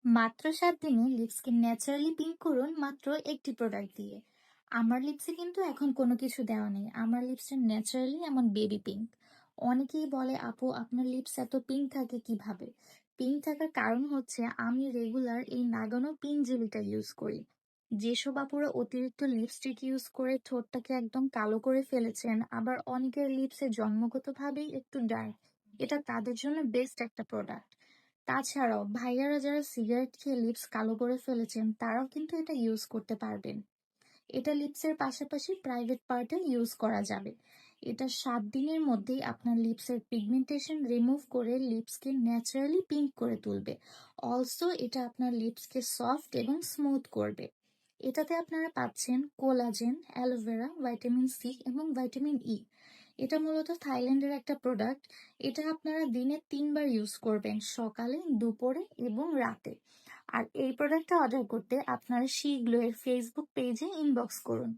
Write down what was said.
মাত্র 7 দিনে লিপসকে naturally pink করুন মাত্র একটি প্রোডাক্ট দিয়ে। আমার লিপসে কিন্তু এখন কোনো কিছু দেওয়া নেই, আমার লিপসটা ন্যাচারালি এমন বেবি পিঙ্ক। অনেকেই বলে, আপু আপনার লিপস এত পিঙ্ক থাকে কিভাবে? পিঙ্ক থাকার কারণ হচ্ছে আমি রেগুলার এই নাগানো পিঙ্ক জেলিটা ইউজ করি। যেসব আপুরা অতিরিক্ত লিপস্টিক ইউজ করে ঠোঁটটাকে একদম কালো করে ফেলেছেন, আবার অনেকের লিপসে জন্মগতভাবেই একটু ডার্ক, এটা তাদের জন্য বেস্ট একটা প্রোডাক্ট। তাছাড়াও ভাইয়ারা যারা সিগারেট খেয়ে লিপস কালো করে ফেলেছেন তারাও কিন্তু এটা ইউজ করতে পারবেন। এটা লিপসের পাশাপাশি প্রাইভেট পার্টে ইউজ করা যাবে। এটা 7 দিনের মধ্যেই আপনার লিপসের পিগমেন্টেশন রিমুভ করে লিপসকে ন্যাচারালি পিঙ্ক করে তুলবে। অলসো এটা আপনার লিপসকে সফট এবং স্মুথ করবে। এটাতে আপনারা পাচ্ছেন কোলাজেন, অ্যালোভেরা, ভাইটামিন সি এবং ভাইটামিন ই। এটা মূলত থাইল্যান্ডের একটা প্রোডাক্ট। এটা আপনারা দিনে 3 বার ইউজ করবেন, সকালে, দুপুরে এবং রাতে। আর এই প্রোডাক্টটা অর্ডার করতে আপনারা শি গ্লো এর ফেসবুক পেজে ইনবক্স করুন।